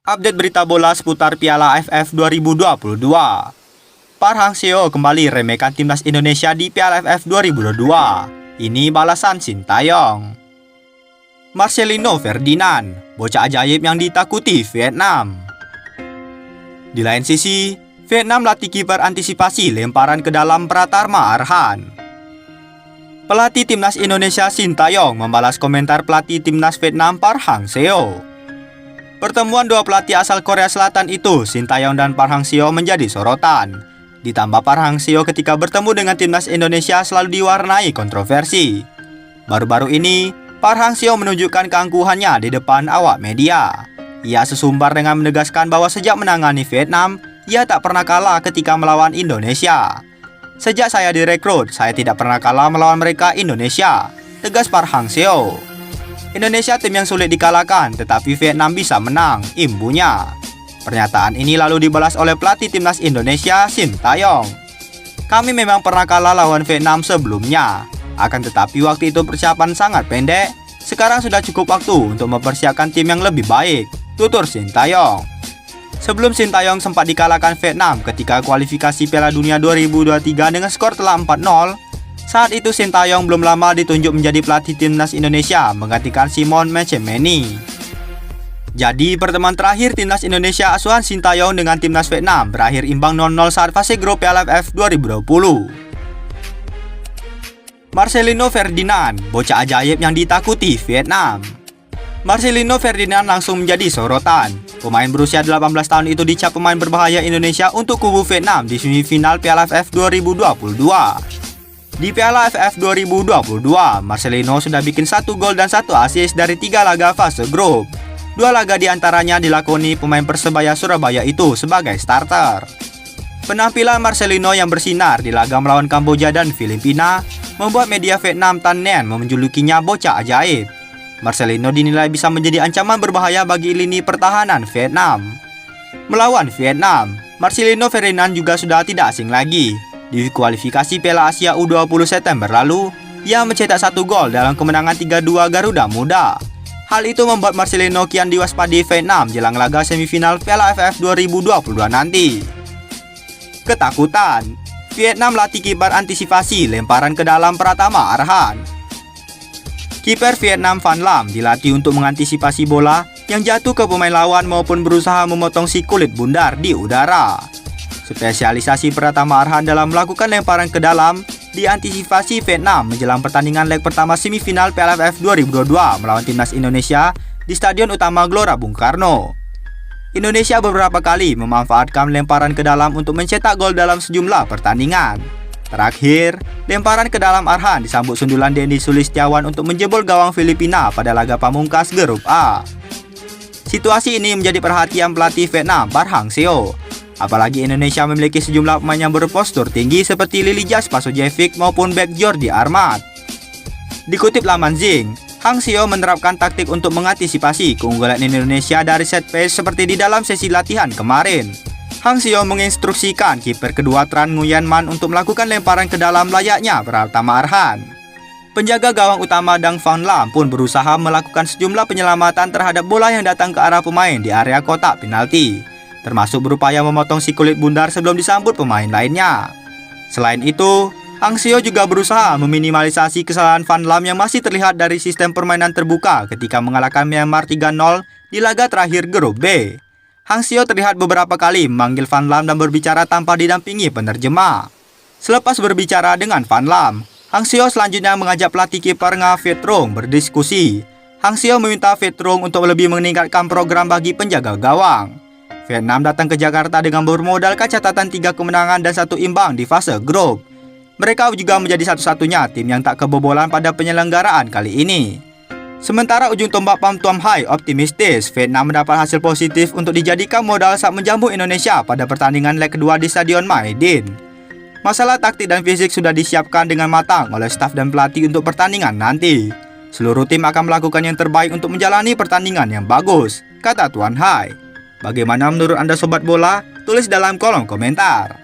Update berita bola seputar Piala AFF 2022. Park Hang-seo kembali remehkan timnas Indonesia di Piala AFF 2022. Ini balasan Sintayong. Marcelino Ferdinand, bocah ajaib yang ditakuti Vietnam. Di lain sisi, Vietnam latih kiper antisipasi lemparan ke dalam Pratama Arhan. Pelatih timnas Indonesia Sintayong membalas komentar pelatih timnas Vietnam Park Hang-seo. Pertemuan dua pelatih asal Korea Selatan itu, Sintayong dan Park Hang-seo, menjadi sorotan. Ditambah Park Hang-seo ketika bertemu dengan timnas Indonesia selalu diwarnai kontroversi. Baru-baru ini, Park Hang-seo menunjukkan keangkuhannya di depan awak media. Ia sesumbar dengan menegaskan bahwa sejak menangani Vietnam, ia tak pernah kalah ketika melawan Indonesia. Sejak saya direkrut, saya tidak pernah kalah melawan mereka Indonesia, tegas Park Hang-seo. Indonesia tim yang sulit dikalahkan, tetapi Vietnam bisa menang, imbunya. Pernyataan ini lalu dibalas oleh pelatih timnas Indonesia, Sintayong. Kami memang pernah kalah lawan Vietnam sebelumnya. Akan tetapi waktu itu persiapan sangat pendek. Sekarang sudah cukup waktu untuk mempersiapkan tim yang lebih baik, tutur Sintayong. Sebelum Sintayong sempat dikalahkan Vietnam ketika kualifikasi Piala Dunia 2023 dengan skor telak 4-0, saat itu Sintayong belum lama ditunjuk menjadi pelatih timnas Indonesia menggantikan Simon Mechemeni. Jadi pertemuan terakhir timnas Indonesia asuhan Sintayong dengan timnas Vietnam berakhir imbang 0-0 saat fase grup Piala AFF 2020. Marcelino Ferdinand, bocah ajaib yang ditakuti Vietnam. Marcelino Ferdinand langsung menjadi sorotan. Pemain berusia 18 tahun itu dicap pemain berbahaya Indonesia untuk kubu Vietnam di semifinal Piala AFF 2022. Di Piala AFF 2022, Marcelino sudah bikin 1 gol dan 1 assist dari 3 laga fase grup. 2 laga diantaranya dilakoni pemain Persebaya Surabaya itu sebagai starter. Penampilan Marcelino yang bersinar di laga melawan Kamboja dan Filipina membuat media Vietnam Tan Nien menjulukinya bocah ajaib. Marcelino dinilai bisa menjadi ancaman berbahaya bagi lini pertahanan Vietnam. Melawan Vietnam, Marcelino Ferdinand juga sudah tidak asing lagi. Di kualifikasi Piala Asia U20 September lalu, ia mencetak 1 gol dalam kemenangan 3-2 Garuda Muda. Hal itu membuat Marcelino kian diwaspadi Vietnam jelang laga semifinal Piala AFF 2022 nanti. Ketakutan, Vietnam latih kiper antisipasi lemparan ke dalam Pratama Arhan. Kiper Vietnam Van Lam dilatih untuk mengantisipasi bola yang jatuh ke pemain lawan maupun berusaha memotong si kulit bundar di udara. Spesialisasi Pratama Arhan dalam melakukan lemparan ke dalam diantisipasi Vietnam menjelang pertandingan leg pertama semifinal Piala AFF 2022 melawan timnas Indonesia di Stadion Utama Gelora Bung Karno. Indonesia beberapa kali memanfaatkan lemparan ke dalam untuk mencetak gol dalam sejumlah pertandingan. Terakhir, lemparan ke dalam Arhan disambut sundulan Denny Sulistiawan untuk menjebol gawang Filipina pada laga pamungkas grup A. Situasi ini menjadi perhatian pelatih Vietnam Park Hang-seo. Apalagi Indonesia memiliki sejumlah pemain yang berpostur tinggi seperti Lilija Spasojevic maupun bek Jordi Amat. Dikutip laman Zing, Hang-seo menerapkan taktik untuk mengantisipasi keunggulan Indonesia dari set piece seperti di dalam sesi latihan kemarin. Hang-seo menginstruksikan kiper kedua Tran Nguyen Man untuk melakukan lemparan ke dalam layaknya Pratama Arhan. Penjaga gawang utama Dang Van Lam pun berusaha melakukan sejumlah penyelamatan terhadap bola yang datang ke arah pemain di area kotak penalti, termasuk berupaya memotong si kulit bundar sebelum disambut pemain lainnya. Selain itu, Hang-seo juga berusaha meminimalisasi kesalahan Van Lam yang masih terlihat dari sistem permainan terbuka ketika mengalahkan Myanmar 3-0 di laga terakhir grup B. Hang-seo terlihat beberapa kali memanggil Van Lam dan berbicara tanpa didampingi penerjemah. Selepas berbicara dengan Van Lam, Hang-seo selanjutnya mengajak pelatih kiper Nga Viet Trong berdiskusi. Hang-seo meminta Viet Trong untuk lebih meningkatkan program bagi penjaga gawang. Vietnam datang ke Jakarta dengan bermodalkan catatan 3 kemenangan dan 1 imbang di fase grup. Mereka juga menjadi satu-satunya tim yang tak kebobolan pada penyelenggaraan kali ini. Sementara ujung tombak Pham Tuam Hai optimistis Vietnam mendapat hasil positif untuk dijadikan modal saat menjamu Indonesia pada pertandingan leg kedua di Stadion Maidin. Masalah taktik dan fisik sudah disiapkan dengan matang oleh staf dan pelatih untuk pertandingan nanti. Seluruh tim akan melakukan yang terbaik untuk menjalani pertandingan yang bagus, kata Tuan Hai. Bagaimana menurut Anda sobat bola? Tulis dalam kolom komentar.